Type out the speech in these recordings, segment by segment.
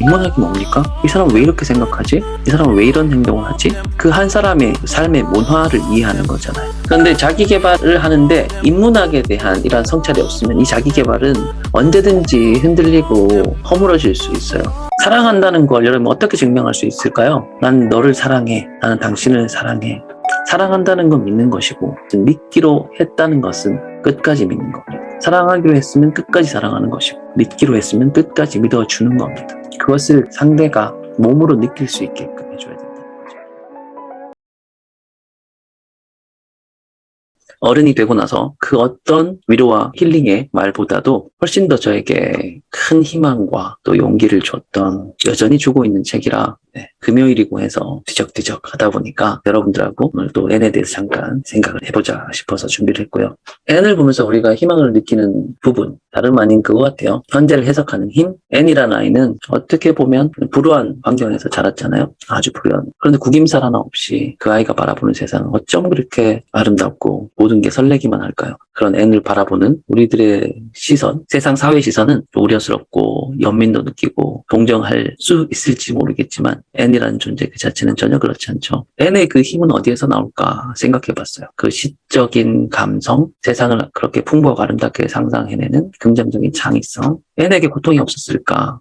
인문학이 뭡니까? 이 사람은 왜 이렇게 생각하지? 이 사람은 왜 이런 행동을 하지? 그 한 사람의 삶의 문화를 이해하는 거잖아요. 그런데 자기 개발을 하는데 인문학에 대한 이러한 성찰이 없으면 이 자기 개발은 언제든지 흔들리고 허물어질 수 있어요. 사랑한다는 걸 여러분 어떻게 증명할 수 있을까요? 난 너를 사랑해. 나는 당신을 사랑해. 사랑한다는 건 믿는 것이고 믿기로 했다는 것은 끝까지 믿는 겁니다. 사랑하기로 했으면 끝까지 사랑하는 것이고 믿기로 했으면 끝까지 믿어주는 겁니다. 그것을 상대가 몸으로 느낄 수 있게끔 해줘야 된다는 거죠. 어른이 되고 나서 그 어떤 위로와 힐링의 말보다도 훨씬 더 저에게 큰 희망과 또 용기를 줬던, 여전히 주고 있는 책이라 금요일이고 해서 뒤적뒤적 하다 보니까 여러분들하고 오늘 또 N에 대해서 잠깐 생각을 해보자 싶어서 준비를 했고요. N을 보면서 우리가 희망을 느끼는 부분, 다름 아닌 그거 같아요. 현재를 해석하는 힘. N이라는 아이는 어떻게 보면 불우한 환경에서 자랐잖아요. 아주 불우한. 그런데 구김살 하나 없이 그 아이가 바라보는 세상은 어쩜 그렇게 아름답고 모든 게 설레기만 할까요? 그런 N을 바라보는 우리들의 시선, 세상 사회 시선은 우려스럽고 연민도 느끼고 동정할 수 있을지 모르겠지만 N이라는 존재 그 자체는 전혀 그렇지 않죠. N의 그 힘은 어디에서 나올까 생각해봤어요. 그 시적인 감성, 세상을 그렇게 풍부하고 아름답게 상상해내는 긍정적인 창의성. N에게 고통이 없었을까?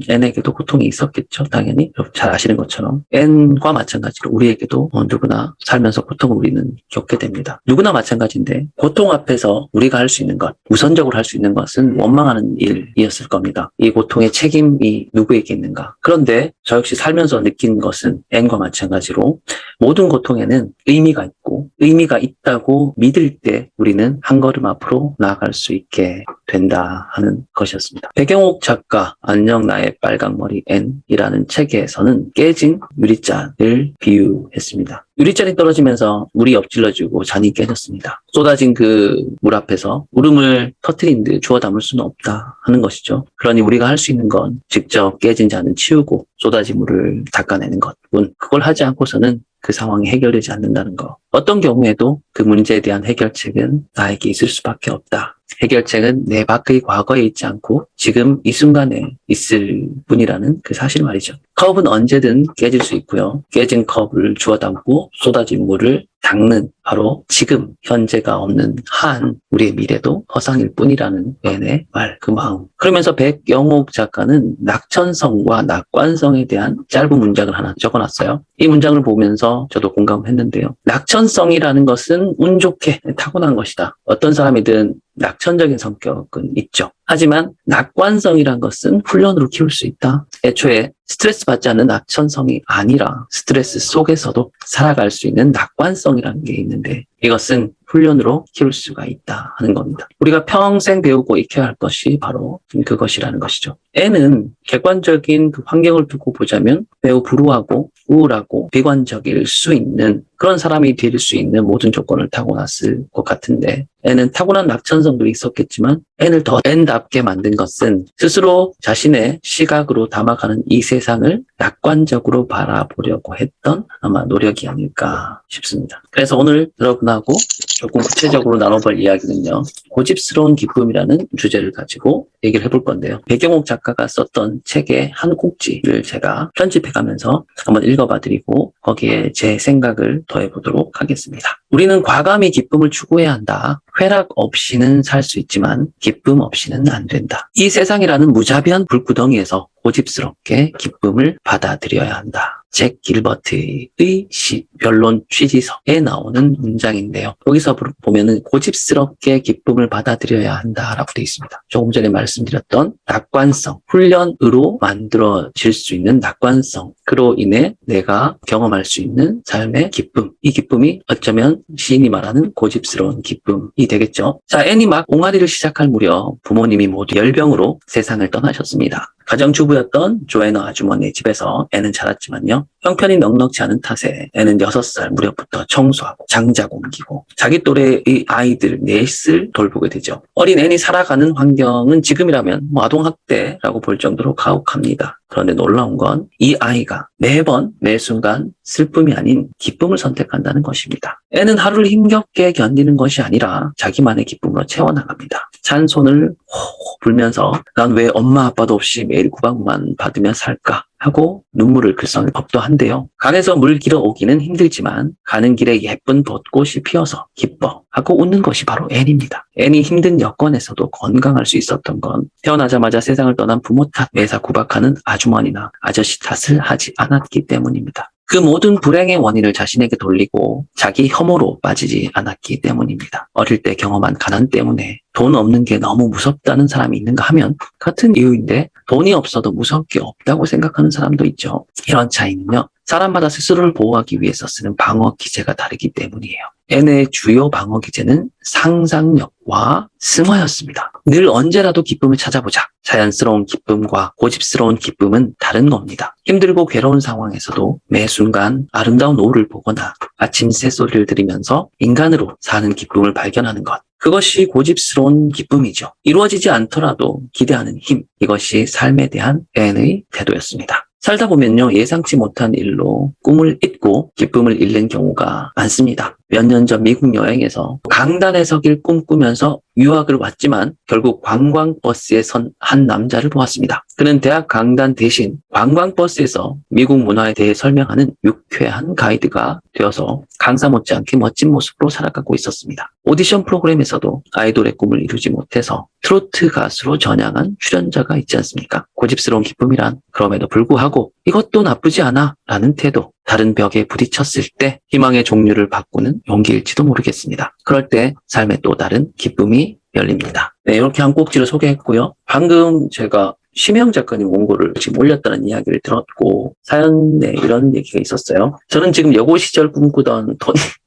N에게도 고통이 있었겠죠, 당연히. 여러분 잘 아시는 것처럼 N과 마찬가지로 우리에게도 누구나 살면서 고통을 우리는 겪게 됩니다. 누구나 마찬가지인데 고통 앞에서 우리가 할 수 있는 것, 우선적으로 할 수 있는 것은 원망하는 일이었을 겁니다. 이 고통의 책임이 누구에게 있는가? 그런데 저 역시 살면서 느낀 것은 N과 마찬가지로 모든 고통에는 의미가 있고 의미가 있다고 믿을 때 우리는 한 걸음 앞으로 나아갈 수 있게 된다 하는 것이었습니다. 배경옥 작가 안녕 나의 빨강머리 N이라는 책에서는 깨진 유리잔을 비유했습니다. 유리잔이 떨어지면서 물이 엎질러지고 잔이 깨졌습니다. 쏟아진 그 물 앞에서 울음을 터뜨린 듯 주워 담을 수는 없다 하는 것이죠. 그러니 우리가 할 수 있는 건 직접 깨진 잔을 치우고 쏟아진 물을 닦아내는 것뿐, 그걸 하지 않고서는 그 상황이 해결되지 않는다는 것. 어떤 경우에도 그 문제에 대한 해결책은 나에게 있을 수밖에 없다. 해결책은 내 밖의 과거에 있지 않고 지금 이 순간에 있을 뿐이라는 그 사실 말이죠. 컵은 언제든 깨질 수 있고요. 깨진 컵을 주워 담고 쏟아진 물을 닦는 바로 지금 현재가 없는 한 우리의 미래도 허상일 뿐이라는 N의 말, 그 마음. 그러면서 백영옥 작가는 낙천성과 낙관성에 대한 짧은 문장을 하나 적어놨어요. 이 문장을 보면서 저도 공감했는데요. 낙천성이라는 것은 운 좋게 타고난 것이다. 어떤 사람이든 낙천적인 성격은 있죠. 하지만 낙관성이란 것은 훈련으로 키울 수 있다. 애초에 스트레스 받지 않는 낙천성이 아니라 스트레스 속에서도 살아갈 수 있는 낙관성이라는 게 있는데 이것은 훈련으로 키울 수가 있다 하는 겁니다. 우리가 평생 배우고 익혀야 할 것이 바로 그것이라는 것이죠. N은 객관적인 그 환경을 두고 보자면 매우 불우하고 우울하고 비관적일 수 있는 그런 사람이 될 수 있는 모든 조건을 타고났을 것 같은데 N은 타고난 낙천성도 있었겠지만 N을 더 N답게 만든 것은 스스로 자신의 시각으로 담아가는 이 세상을 낙관적으로 바라보려고 했던 아마 노력이 아닐까 싶습니다. 그래서 오늘 여러분하고 조금 구체적으로 나눠볼 이야기는요. 고집스러운 기쁨이라는 주제를 가지고 얘기를 해볼 건데요. 배경옥 작가가 썼던 책의 한 꼭지를 제가 편집해가면서 한번 읽어봐드리고 거기에 제 생각을 더해보도록 하겠습니다. 우리는 과감히 기쁨을 추구해야 한다. 쾌락 없이는 살 수 있지만 기쁨 없이는 안 된다. 이 세상이라는 무자비한 불구덩이에서 고집스럽게 기쁨을 받아들여야 한다. 잭 길버트의 시 변론 취지서에 나오는 문장인데요. 여기서 보면은 고집스럽게 기쁨을 받아들여야 한다라고 되어 있습니다. 조금 전에 말씀드렸던 낙관성, 훈련으로 만들어질 수 있는 낙관성, 그로 인해 내가 경험할 수 있는 삶의 기쁨, 이 기쁨이 어쩌면 시인이 말하는 고집스러운 기쁨이 되겠죠. 자, N이 막 옹알이를 시작할 무렵 부모님이 모두 열병으로 세상을 떠나셨습니다. 가정주부였던 조애너 아주머니의 집에서 N은 자랐지만요. 형편이 넉넉지 않은 탓에 N은 6살 무렵부터 청소하고 장작 옮기고 자기 또래의 아이들 넷을 돌보게 되죠. 어린 N이 살아가는 환경은 지금이라면 아동학대라고 볼 정도로 가혹합니다. 그런데 놀라운 건 이 아이가 매번 매순간 슬픔이 아닌 기쁨을 선택한다는 것입니다. N은 하루를 힘겹게 견디는 것이 아니라 자기만의 기쁨으로 채워나갑니다. 찬 손을 호호 불면서 난 왜 엄마 아빠도 없이 매일 구박만 받으며 살까 하고 눈물을 글썽일 법도 한데요. 강에서 물 길어 오기는 힘들지만 가는 길에 예쁜 벚꽃이 피어서 기뻐 하고 웃는 것이 바로 앤입니다. 앤이 힘든 여건에서도 건강할 수 있었던 건 태어나자마자 세상을 떠난 부모 탓, 매사 구박하는 아주머니나 아저씨 탓을 하지 않았기 때문입니다. 그 모든 불행의 원인을 자신에게 돌리고 자기 혐오로 빠지지 않았기 때문입니다. 어릴 때 경험한 가난 때문에 돈 없는 게 너무 무섭다는 사람이 있는가 하면 같은 이유인데 돈이 없어도 무서울 게 없다고 생각하는 사람도 있죠. 이런 차이는요. 사람마다 스스로를 보호하기 위해서 쓰는 방어 기제가 다르기 때문이에요. 앤의 주요 방어 기제는 상상력과 승화였습니다. 늘 언제라도 기쁨을 찾아보자. 자연스러운 기쁨과 고집스러운 기쁨은 다른 겁니다. 힘들고 괴로운 상황에서도 매 순간 아름다운 노을을 보거나 아침 새소리를 들으면서 인간으로 사는 기쁨을 발견하는 것. 그것이 고집스러운 기쁨이죠. 이루어지지 않더라도 기대하는 힘. 이것이 삶에 대한 앤의 태도였습니다. 살다 보면요, 예상치 못한 일로 꿈을 잊고 기쁨을 잃는 경우가 많습니다. 몇 년 전 미국 여행에서 강단에 서길 꿈꾸면서 유학을 왔지만 결국 관광버스에 선 한 남자를 보았습니다. 그는 대학 강단 대신 관광버스에서 미국 문화에 대해 설명하는 유쾌한 가이드가 되어서 강사 못지않게 멋진 모습으로 살아가고 있었습니다. 오디션 프로그램에서도 아이돌의 꿈을 이루지 못해서 트로트 가수로 전향한 출연자가 있지 않습니까? 고집스러운 기쁨이란 그럼에도 불구하고 이것도 나쁘지 않아 라는 태도, 다른 벽에 부딪혔을 때 희망의 종류를 바꾸는 용기일지도 모르겠습니다. 그럴 때 삶의 또 다른 기쁨이 열립니다. 네, 이렇게 한 꼭지를 소개했고요. 방금 제가 심혜영 작가님 원고를 지금 올렸다는 이야기를 들었고 사연에 이런 얘기가 있었어요. 저는 지금 여고 시절 꿈꾸던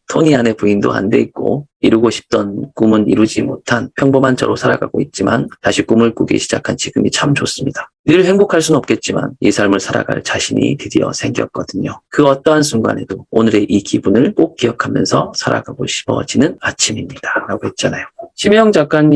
토니 안의 부인도 안 돼 있고 이루고 싶던 꿈은 이루지 못한 평범한 저로 살아가고 있지만 다시 꿈을 꾸기 시작한 지금이 참 좋습니다. 늘 행복할 수는 없겠지만 이 삶을 살아갈 자신이 드디어 생겼거든요. 그 어떠한 순간에도 오늘의 이 기분을 꼭 기억하면서 살아가고 싶어지는 아침입니다. 라고 했잖아요. 심혜영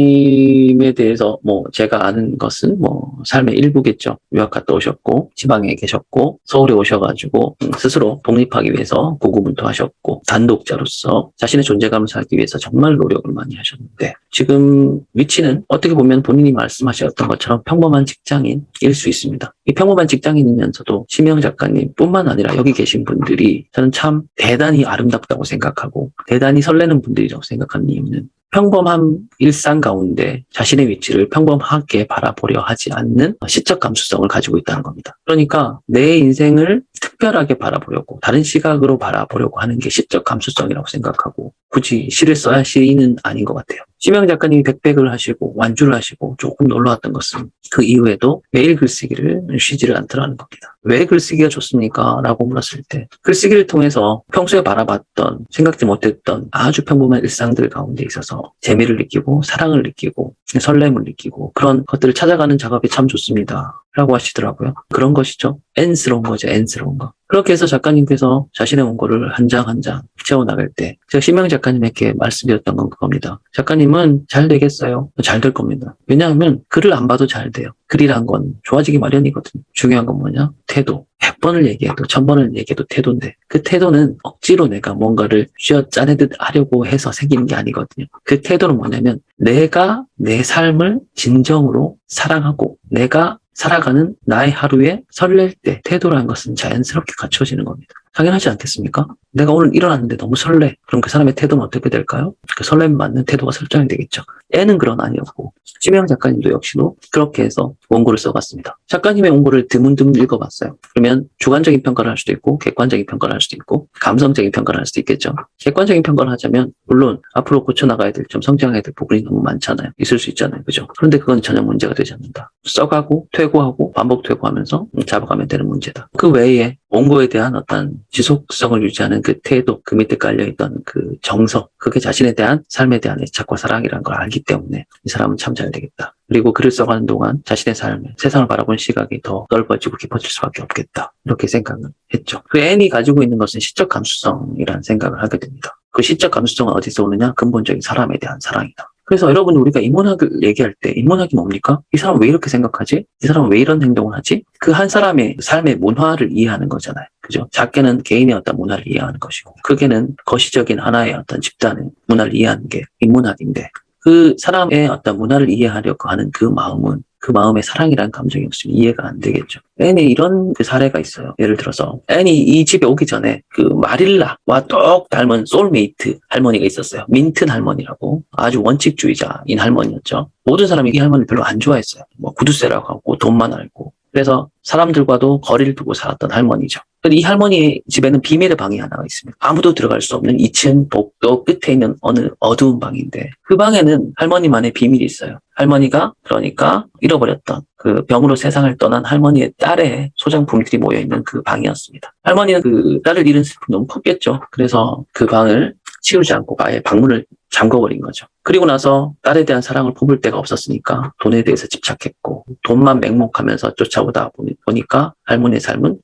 작가님에 대해서 제가 아는 것은 삶의 일부겠죠. 유학 갔다 오셨고 지방에 계셨고 서울에 오셔가지고 스스로 독립하기 위해서 고군분투하셨고 단독자로서 자신의 존재감을 살기 위해서 정말 노력을 많이 하셨는데 지금 위치는 어떻게 보면 본인이 말씀하셨던 것처럼 평범한 직장인일 수 있습니다. 이 평범한 직장인이면서도 심혜영 작가님 뿐만 아니라 여기 계신 분들이 저는 참 대단히 아름답다고 생각하고 대단히 설레는 분들이라고 생각하는 이유는 평범한 일상 가운데 자신의 위치를 평범하게 바라보려 하지 않는 시적 감수성을 가지고 있다는 겁니다. 그러니까 내 인생을 특별하게 바라보려고 다른 시각으로 바라보려고 하는 게 시적 감수성이라고 생각하고 굳이 시를 써야 시인은 아닌 것 같아요. 심혜영 작가님이 백백을 하시고 완주를 하시고 조금 놀라웠던 것은 그 이후에도 매일 글쓰기를 쉬지를 않더라는 겁니다. 왜 글쓰기가 좋습니까? 라고 물었을 때 글쓰기를 통해서 평소에 바라봤던 생각지 못했던 아주 평범한 일상들 가운데 있어서 재미를 느끼고 사랑을 느끼고 설렘을 느끼고 그런 것들을 찾아가는 작업이 참 좋습니다. 라고 하시더라고요. 그런 것이죠. N스러운 거죠. N스러운 거. 그렇게 해서 작가님께서 자신의 원고를 한 장 한 장 채워나갈 때 제가 심혜영 작가님에게 말씀드렸던 건 그겁니다. 작가님은 잘 되겠어요. 잘 될 겁니다. 왜냐하면 글을 안 봐도 잘 돼요. 글이란 건 좋아지기 마련이거든요. 중요한 건 뭐냐? 태도. 100번을 얘기해도 1000번을 얘기해도 태도인데 그 태도는 억지로 내가 뭔가를 쥐어짜내듯 하려고 해서 생기는 게 아니거든요. 그 태도는 뭐냐면 내가 내 삶을 진정으로 사랑하고 내가 살아가는 나의 하루에 설렐 때 태도라는 것은 자연스럽게 갖춰지는 겁니다. 당연하지 않겠습니까? 내가 오늘 일어났는데 너무 설레. 그럼 그 사람의 태도는 어떻게 될까요? 그 설렘에 맞는 태도가 설정이 되겠죠. 애는 그런 아니었고 심혜영 작가님도 역시도 그렇게 해서 원고를 써봤습니다. 작가님의 원고를 드문드문 읽어봤어요. 그러면 주관적인 평가를 할 수도 있고 객관적인 평가를 할 수도 있고 감성적인 평가를 할 수도 있겠죠. 객관적인 평가를 하자면 물론 앞으로 고쳐나가야 될 점, 성장해야 될 부분이 너무 많잖아요. 있을 수 있잖아요. 그죠? 그런데 그건 전혀 문제가 되지 않는다. 써가고 퇴고하고 반복 퇴고하면서 잡아가면 되는 문제다. 그 외에 원고에 대한 어떤 지속성을 유지하는 그 태도, 그 밑에 깔려있던 그 정서, 그게 자신에 대한 삶에 대한 애착과 사랑이라는 걸 알기 때문에 이 사람은 참 잘 되겠다. 그리고 글을 써가는 동안 자신의 삶을, 세상을 바라보는 시각이 더 넓어지고 깊어질 수밖에 없겠다. 이렇게 생각을 했죠. 그 앤이 가지고 있는 것은 시적 감수성이라는 생각을 하게 됩니다. 그 시적 감수성은 어디서 오느냐? 근본적인 사람에 대한 사랑이다. 그래서 여러분 우리가 인문학을 얘기할 때 인문학이 뭡니까? 이 사람은 왜 이렇게 생각하지? 이 사람은 왜 이런 행동을 하지? 그 한 사람의 삶의 문화를 이해하는 거잖아요. 그죠? 작게는 개인의 어떤 문화를 이해하는 것이고 크게는 거시적인 하나의 어떤 집단의 문화를 이해하는 게 인문학인데 그 사람의 어떤 문화를 이해하려고 하는 그 마음은 그 마음에 사랑이라는 감정이 없으면 이해가 안 되겠죠. 앤이 이런 그 사례가 있어요. 예를 들어서 앤이 이 집에 오기 전에 그 마릴라와 똑 닮은 소울메이트 할머니가 있었어요. 민튼 할머니라고 아주 원칙주의자인 할머니였죠. 모든 사람이 이 할머니를 별로 안 좋아했어요. 뭐 구두쇠라고 하고 돈만 알고. 그래서 사람들과도 거리를 두고 살았던 할머니죠. 근데 이 할머니 집에는 비밀의 방이 하나가 있습니다. 아무도 들어갈 수 없는 2층 복도 끝에 있는 어느 어두운 방인데 그 방에는 할머니만의 비밀이 있어요. 할머니가 그러니까 잃어버렸던 그 병으로 세상을 떠난 할머니의 딸의 소장품들이 모여있는 그 방이었습니다. 할머니는 그 딸을 잃은 슬픔이 너무 컸겠죠. 그래서 그 방을 치우지 않고 아예 방문을 잠궈버린 거죠. 그리고 나서 딸에 대한 사랑을 품을 데가 없었으니까 돈에 대해서 집착했고 돈만 맹목하면서 쫓아오다 보니까 할머니의 삶은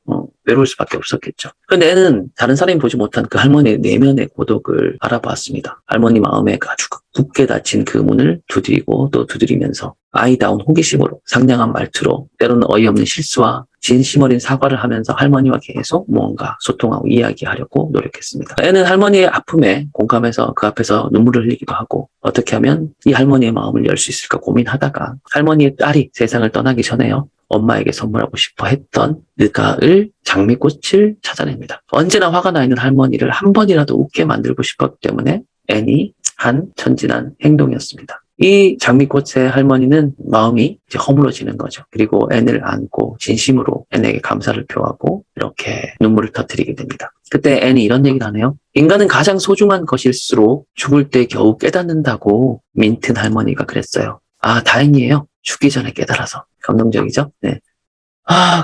외로울 수밖에 없었겠죠. 그런데 애는 다른 사람이 보지 못한 그 할머니의 내면의 고독을 알아보았습니다. 할머니 마음에 아주 굳게 닫힌 그 문을 두드리고 또 두드리면서 아이다운 호기심으로 상냥한 말투로 때로는 어이없는 실수와 진심 어린 사과를 하면서 할머니와 계속 무언가 소통하고 이야기하려고 노력했습니다. 애는 할머니의 아픔에 공감해서 그 앞에서 눈물을 흘리기도 하고 어떻게 하면 이 할머니의 마음을 열 수 있을까 고민하다가 할머니의 딸이 세상을 떠나기 전에요. 엄마에게 선물하고 싶어 했던 느가을 장미꽃을 찾아냅니다. 언제나 화가 나 있는 할머니를 한 번이라도 웃게 만들고 싶었기 때문에 앤이 한 천진한 행동이었습니다. 이 장미꽃의 할머니는 마음이 이제 허물어지는 거죠. 그리고 앤을 안고 진심으로 앤에게 감사를 표하고 이렇게 눈물을 터뜨리게 됩니다. 그때 앤이 이런 얘기를 하네요. 인간은 가장 소중한 것일수록 죽을 때 겨우 깨닫는다고 민튼 할머니가 그랬어요. 아, 다행이에요. 죽기 전에 깨달아서. 감동적이죠? 네.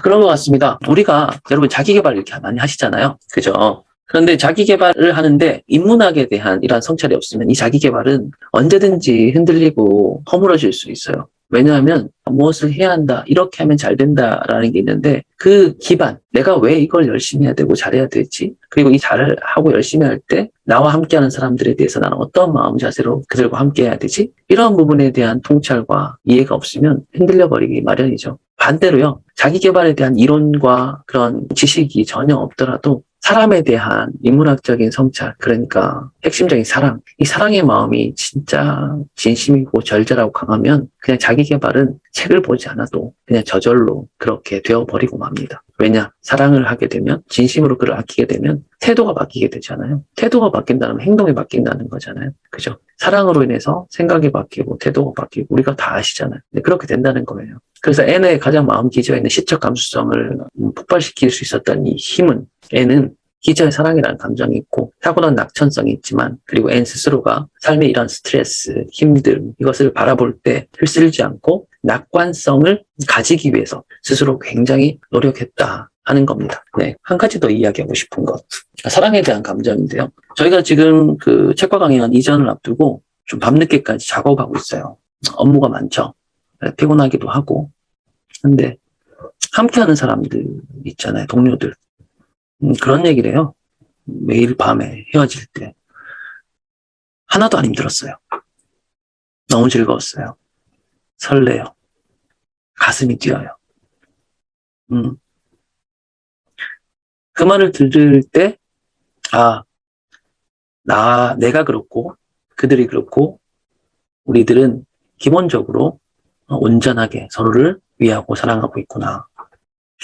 그런 것 같습니다. 우리가 여러분 자기 개발 이렇게 많이 하시잖아요. 그죠? 그런데 자기 개발을 하는데 인문학에 대한 이러한 성찰이 없으면 이 자기 개발은 언제든지 흔들리고 허물어질 수 있어요. 왜냐하면 무엇을 해야 한다, 이렇게 하면 잘 된다라는 게 있는데 그 기반, 내가 왜 이걸 열심히 해야 되고 잘해야 되지? 그리고 이 잘을 하고 열심히 할 때 나와 함께하는 사람들에 대해서 나는 어떤 마음 자세로 그들과 함께 해야 되지? 이런 부분에 대한 통찰과 이해가 없으면 흔들려 버리기 마련이죠. 반대로요, 자기 개발에 대한 이론과 그런 지식이 전혀 없더라도 사람에 대한 인문학적인 성찰, 그러니까 핵심적인 사랑, 이 사랑의 마음이 진짜 진심이고 절절하고 강하면 그냥 자기 개발은 책을 보지 않아도 그냥 저절로 그렇게 되어버리고 맙니다. 왜냐? 사랑을 하게 되면, 진심으로 그를 아끼게 되면 태도가 바뀌게 되잖아요. 태도가 바뀐다는 건 행동이 바뀐다는 거잖아요. 그죠? 사랑으로 인해서 생각이 바뀌고 태도가 바뀌고 우리가 다 아시잖아요. 근데 그렇게 된다는 거예요. 그래서 앤의 가장 마음 기저에 있는 시적 감수성을 폭발시킬 수 있었던 이 힘은, 앤은 기저의 사랑이라는 감정이 있고 타고난 낙천성이 있지만, 그리고 앤 스스로가 삶의 이런 스트레스, 힘들, 이것을 바라볼 때 휩쓸지 않고 낙관성을 가지기 위해서 스스로 굉장히 노력했다 하는 겁니다. 네, 한 가지 더 이야기하고 싶은 것, 사랑에 대한 감정인데요. 저희가 지금 그 책과 강연 이전을 앞두고 좀 밤늦게까지 작업하고 있어요. 업무가 많죠. 피곤하기도 하고. 근데 함께하는 사람들 있잖아요, 동료들. 그런 얘기를 해요. 매일 밤에 헤어질 때 하나도 안 힘들었어요. 너무 즐거웠어요. 설레요. 가슴이 뛰어요. 그 말을 들을 때, 내가 그렇고 그들이 그렇고 우리들은 기본적으로 온전하게 서로를 위하고 사랑하고 있구나.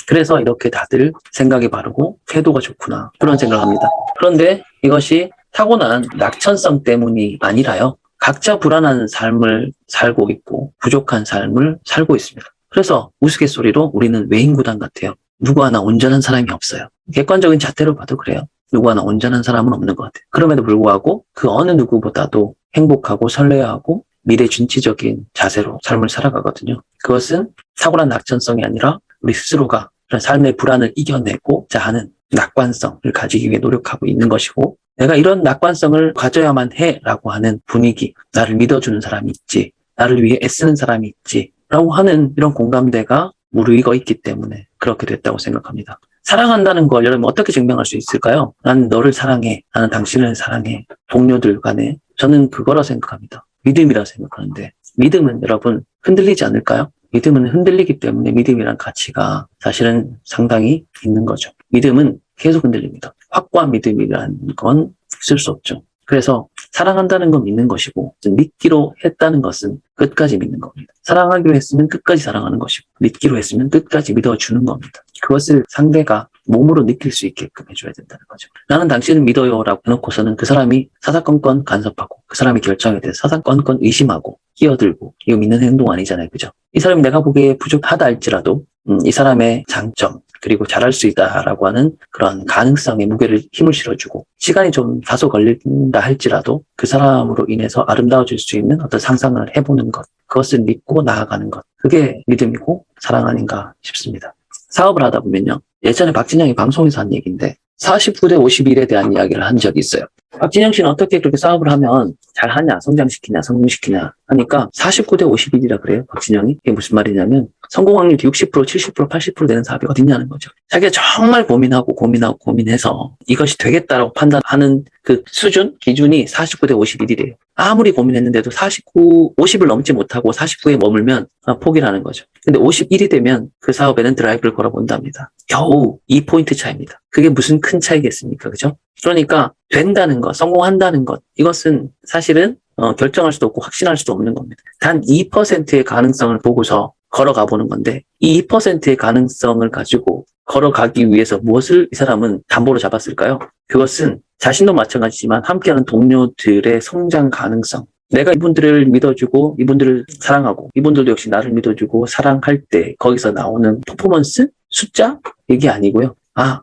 그래서 이렇게 다들 생각이 바르고 태도가 좋구나, 그런 생각을 합니다. 그런데 이것이 타고난 낙천성 때문이 아니라요, 각자 불안한 삶을 살고 있고 부족한 삶을 살고 있습니다. 그래서 우스갯소리로 우리는 외인구단 같아요. 누구 하나 온전한 사람이 없어요. 객관적인 잣대로 봐도 그래요. 누구 하나 온전한 사람은 없는 것 같아요. 그럼에도 불구하고 그 어느 누구보다도 행복하고 설레하고 미래준치적인 자세로 삶을 살아가거든요. 그것은 타고난 낙천성이 아니라 우리 스스로가 그런 삶의 불안을 이겨내고자 하는 낙관성을 가지기 위해 노력하고 있는 것이고, 내가 이런 낙관성을 가져야만 해라고 하는 분위기, 나를 믿어주는 사람이 있지, 나를 위해 애쓰는 사람이 있지 라고 하는 이런 공감대가 무르익어 있기 때문에 그렇게 됐다고 생각합니다. 사랑한다는 걸 여러분 어떻게 증명할 수 있을까요? 나는 너를 사랑해, 나는 당신을 사랑해. 동료들 간에 저는 그거라 생각합니다. 믿음이라 생각하는데, 믿음은 여러분 흔들리지 않을까요? 믿음은 흔들리기 때문에 믿음이란 가치가 사실은 상당히 있는 거죠. 믿음은 계속 흔들립니다. 확고한 믿음이라는 건 있을 수 없죠. 그래서 사랑한다는 건 믿는 것이고 믿기로 했다는 것은 끝까지 믿는 겁니다. 사랑하기로 했으면 끝까지 사랑하는 것이고 믿기로 했으면 끝까지 믿어주는 겁니다. 그것을 상대가 몸으로 느낄 수 있게끔 해줘야 된다는 거죠. 나는 당신을 믿어요 라고 해놓고서는 그 사람이 사사건건 간섭하고 그 사람이 결정에 대해서 사사건건 의심하고 끼어들고 이거 믿는 행동 아니잖아요. 그죠? 이 사람이 내가 보기에 부족하다 할지라도 이 사람의 장점 그리고 잘할 수 있다라고 하는 그런 가능성에 무게를 힘을 실어주고 시간이 좀 다소 걸린다 할지라도 그 사람으로 인해서 아름다워질 수 있는 어떤 상상을 해보는 것 그것을 믿고 나아가는 것 그게 믿음이고 사랑 아닌가 싶습니다. 사업을 하다 보면요. 예전에 박진영이 방송에서 한 얘기인데 49대 51에 대한 이야기를 한 적이 있어요. 박진영 씨는 어떻게 그렇게 사업을 하면 잘하냐, 성장시키냐, 성공시키냐 하니까 49대 51이라 그래요, 박진영이. 이게 무슨 말이냐면 성공 확률이 60%, 70%, 80% 되는 사업이 어딨냐는 거죠. 자기가 정말 고민해서 이것이 되겠다라고 판단하는 그 수준, 기준이 49대 51이래요. 아무리 고민했는데도 50을 넘지 못하고 49에 머물면 포기를 하는 거죠. 근데 51이 되면 그 사업에는 드라이브를 걸어본답니다. 겨우 2포인트 차이입니다. 그게 무슨 큰 차이겠습니까? 그죠? 그러니까 된다는 것, 성공한다는 것 이것은 사실은 결정할 수도 없고 확신할 수도 없는 겁니다. 단 2%의 가능성을 보고서 걸어가 보는 건데 이 2%의 가능성을 가지고 걸어가기 위해서 무엇을 이 사람은 담보로 잡았을까요? 그것은 자신도 마찬가지지만 함께하는 동료들의 성장 가능성. 내가 이분들을 믿어주고 이분들을 사랑하고 이분들도 역시 나를 믿어주고 사랑할 때 거기서 나오는 퍼포먼스? 숫자? 이게 아니고요.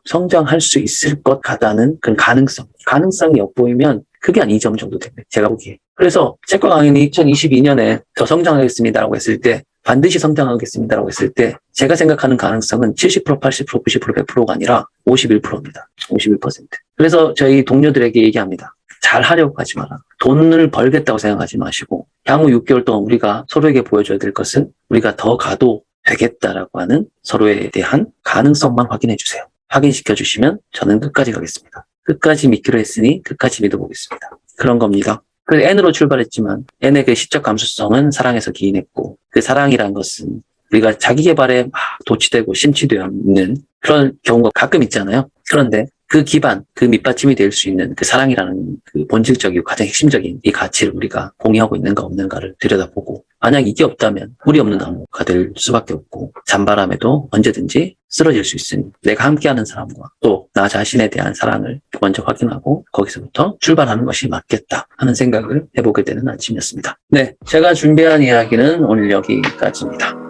성장할 수 있을 것 같다는 그런 가능성이 엿보이면 그게 한 2점 정도 됩니다. 제가 보기에. 그래서 책과 강연이 2022년에 더 성장하겠습니다라고 했을 때 반드시 성장하겠습니다라고 했을 때 제가 생각하는 가능성은 70%, 80%, 90%, 100%가 아니라 51%입니다. 51%. 그래서 저희 동료들에게 얘기합니다. 잘 하려고 하지 마라. 돈을 벌겠다고 생각하지 마시고 향후 6개월 동안 우리가 서로에게 보여줘야 될 것은 우리가 더 가도 되겠다라고 하는 서로에 대한 가능성만 확인해 주세요. 확인시켜 주시면 저는 끝까지 가겠습니다. 끝까지 믿기로 했으니 끝까지 믿어보겠습니다. 그런 겁니다. 그래서 N으로 출발했지만 N의 그 시적 감수성은 사랑에서 기인했고 그 사랑이란 것은 우리가 자기 개발에 막 도취되고 심취되어 있는 그런 경우가 가끔 있잖아요. 그런데 그 기반, 그 밑받침이 될 수 있는 그 사랑이라는 그 본질적이고 가장 핵심적인 이 가치를 우리가 공유하고 있는가 없는가를 들여다보고 만약 이게 없다면 뿌리 없는 나무가 될 수밖에 없고 잔바람에도 언제든지 쓰러질 수 있으니 내가 함께하는 사람과 또 나 자신에 대한 사랑을 먼저 확인하고 거기서부터 출발하는 것이 맞겠다 하는 생각을 해보게 되는 아침이었습니다. 네, 제가 준비한 이야기는 오늘 여기까지입니다.